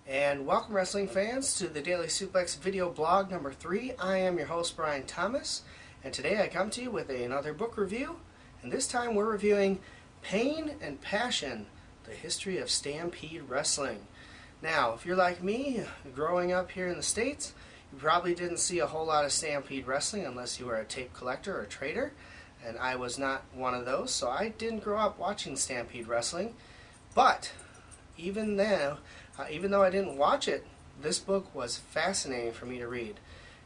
And welcome, wrestling fans, to the Daily Suplex Video Blog number 3. I am your host, Brian Thomas, and today I come to you with another book review. And this time we're reviewing Pain and Passion, the History of Stampede Wrestling. Now, if you're like me, growing up here in the States, you probably didn't see a whole lot of Stampede Wrestling unless you were a tape collector or trader, and I was not one of those, so I didn't grow up watching Stampede Wrestling. But even though I didn't watch it, this book was fascinating for me to read,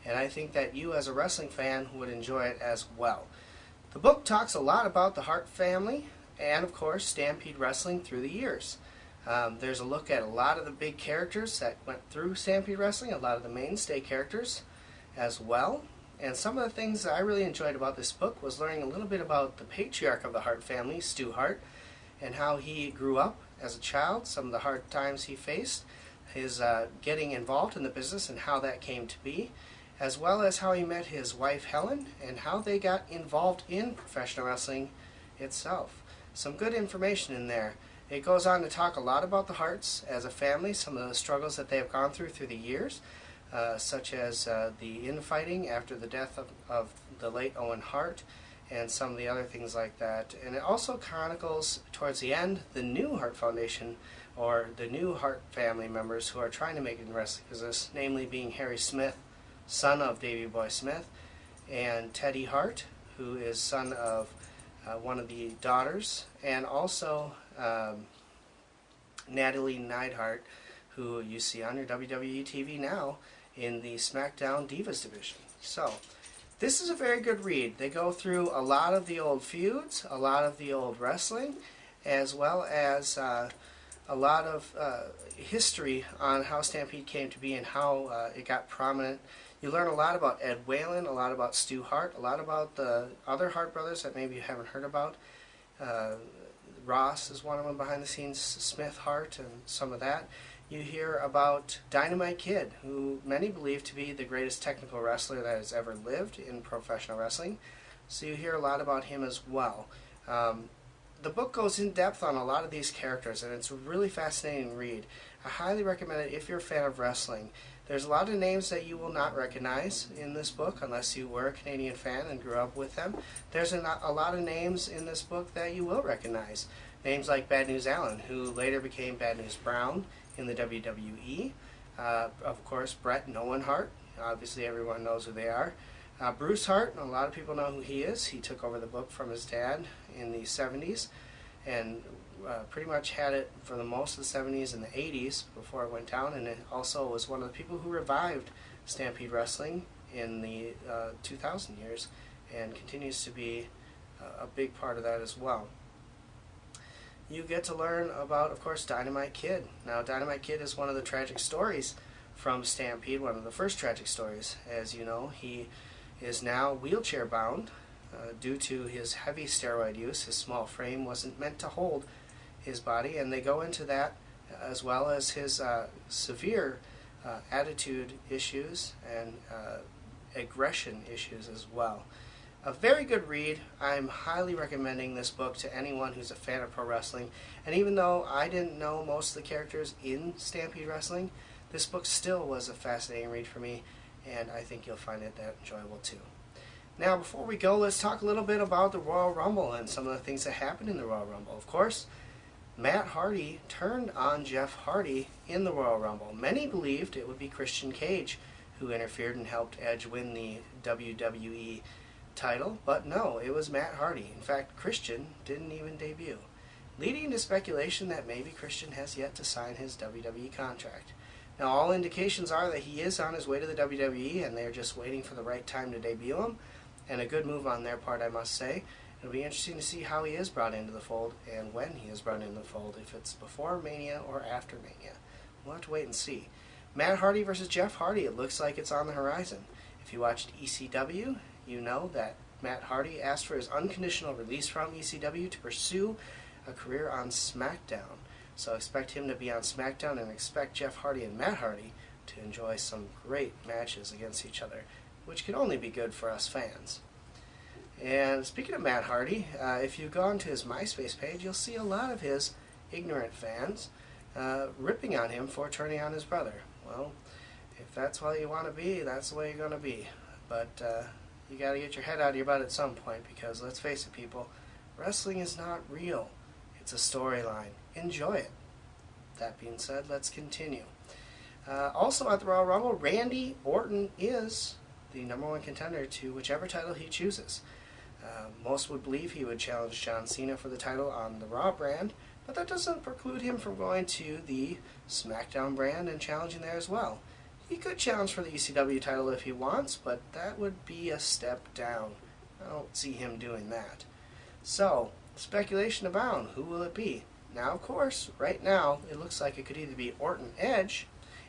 and I think that you as a wrestling fan would enjoy it as well. The book talks a lot about the Hart family and, of course, Stampede Wrestling through the years. There's a look at a lot of the big characters that went through Stampede Wrestling, a lot of the mainstay characters as well. And some of the things that I really enjoyed about this book was learning a little bit about the patriarch of the Hart family, Stu Hart, and how he grew up as a child, some of the hard times he faced, his getting involved in the business and how that came to be, as well as how he met his wife Helen and how they got involved in professional wrestling itself. Some good information in there. It goes on to talk a lot about the Harts as a family, some of the struggles that they have gone through the years, such as the infighting after the death of the late Owen Hart, and some of the other things like that. And it also chronicles, towards the end, the new Hart Foundation, or the new Hart family members who are trying to make it in the wrestling business, namely being Harry Smith, son of Davy Boy Smith, and Teddy Hart, who is son of one of the daughters, and also Natalie Neidhart, who you see on your WWE TV now in the SmackDown Divas division. So, this is a very good read. They go through a lot of the old feuds, a lot of the old wrestling, as well as a lot of history on how Stampede came to be and how it got prominent. You learn a lot about Ed Whalen, a lot about Stu Hart, a lot about the other Hart brothers that maybe you haven't heard about. Ross is one of them behind the scenes, Smith Hart, and some of that. You hear about Dynamite Kid, who many believe to be the greatest technical wrestler that has ever lived in professional wrestling. So you hear a lot about him as well. The book goes in depth on a lot of these characters, and it's a really fascinating read. I highly recommend it if you're a fan of wrestling. There's a lot of names that you will not recognize in this book unless you were a Canadian fan and grew up with them. There's a lot of names in this book that you will recognize. Names like Bad News Allen, who later became Bad News Brown in the WWE. Of course, Bret and Owen Hart. Obviously, everyone knows who they are. Bruce Hart, a lot of people know who he is. He took over the book from his dad in the 70s and pretty much had it for the most of the 70s and the 80s before it went down, and it also was one of the people who revived Stampede Wrestling in the 2000 years and continues to be a big part of that as well. You get to learn about, of course, Dynamite Kid. Now, Dynamite Kid is one of the tragic stories from Stampede, one of the first tragic stories. As you know, he is now wheelchair bound due to his heavy steroid use. His small frame wasn't meant to hold his body, and they go into that as well as his severe attitude issues and aggression issues as well. A very good read. I'm highly recommending this book to anyone who's a fan of pro wrestling. And even though I didn't know most of the characters in Stampede Wrestling, this book still was a fascinating read for me, and I think you'll find it that enjoyable too. Now, before we go, let's talk a little bit about the Royal Rumble and some of the things that happened in the Royal Rumble. Of course, Matt Hardy turned on Jeff Hardy in the Royal Rumble. Many believed it would be Christian Cage who interfered and helped Edge win the WWE title, but no, it was Matt Hardy. In fact, Christian didn't even debut, leading to speculation that maybe Christian has yet to sign his WWE contract. Now, all indications are that he is on his way to the WWE, and they're just waiting for the right time to debut him, and a good move on their part, I must say. It'll be interesting to see how he is brought into the fold and when he is brought into the fold, if it's before Mania or after Mania. We'll have to wait and see. Matt Hardy versus Jeff Hardy, it looks like it's on the horizon. If you watched ECW, you know that Matt Hardy asked for his unconditional release from ECW to pursue a career on SmackDown. So expect him to be on SmackDown, and expect Jeff Hardy and Matt Hardy to enjoy some great matches against each other, which can only be good for us fans. And speaking of Matt Hardy, if you go onto his MySpace page, you'll see a lot of his ignorant fans ripping on him for turning on his brother. Well, if that's what you want to be, that's the way you're going to be. But you got to get your head out of your butt at some point, because let's face it, people, wrestling is not real. It's a storyline. Enjoy it. That being said, let's continue. Also at the Royal Rumble, Randy Orton is the #1 contender to whichever title he chooses. Most would believe he would challenge John Cena for the title on the Raw brand, but that doesn't preclude him from going to the SmackDown brand and challenging there as well. He could challenge for the ECW title if he wants, but that would be a step down. I don't see him doing that. So, speculation abound. Who will it be? Now, of course, right now, it looks like it could either be Orton Edge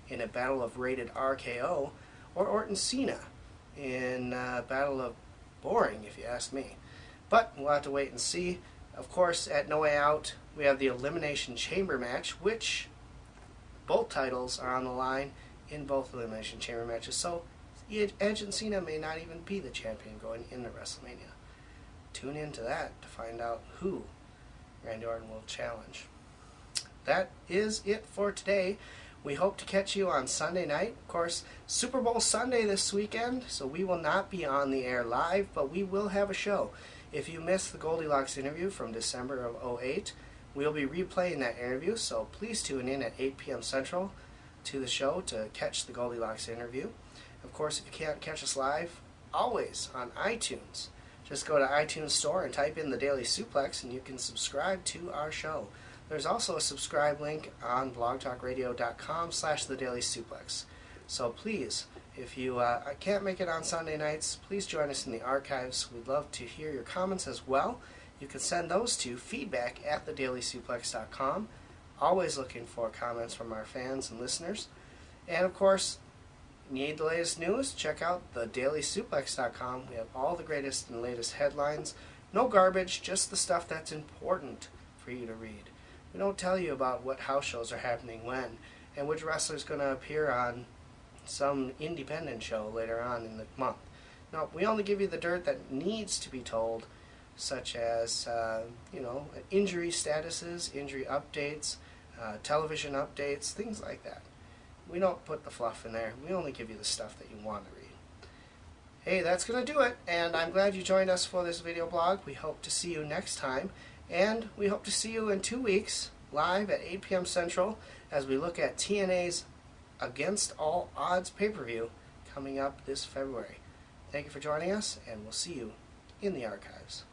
in a battle of rated RKO, or Orton Cena in a battle of boring, if you ask me. But we'll have to wait and see. Of course, at No Way Out, we have the Elimination Chamber match, which both titles are on the line in both Elimination Chamber matches. So Edge and Cena may not even be the champion going into WrestleMania. Tune into that to find out who Randy Orton will challenge. That is it for today. We hope to catch you on Sunday night. Of course, Super Bowl Sunday this weekend, so we will not be on the air live, but we will have a show. If you missed the Goldilocks interview from December of 2008, we'll be replaying that interview, so please tune in at 8 p.m. Central to the show to catch the Goldilocks interview. Of course, if you can't catch us live, always on iTunes. Just go to iTunes Store and type in The Daily Suplex, and you can subscribe to our show. There's also a subscribe link on blogtalkradio.com/thedailysuplex. So please, if you can't make it on Sunday nights, please join us in the archives. We'd love to hear your comments as well. You can send those to feedback@thedailysuplex.com. Always looking for comments from our fans and listeners. And of course, need the latest news? Check out thedailysuplex.com. We have all the greatest and latest headlines. No garbage, just the stuff that's important for you to read. We don't tell you about what house shows are happening when, and which wrestler's going to appear on some independent show later on in the month. No, we only give you the dirt that needs to be told, such as, injury statuses, injury updates, television updates, things like that. We don't put the fluff in there. We only give you the stuff that you want to read. Hey, that's going to do it, and I'm glad you joined us for this video blog. We hope to see you next time, and we hope to see you in 2 weeks, live at 8 p.m. Central, as we look at TNA's Against All Odds pay-per-view coming up this February. Thank you for joining us, and we'll see you in the archives.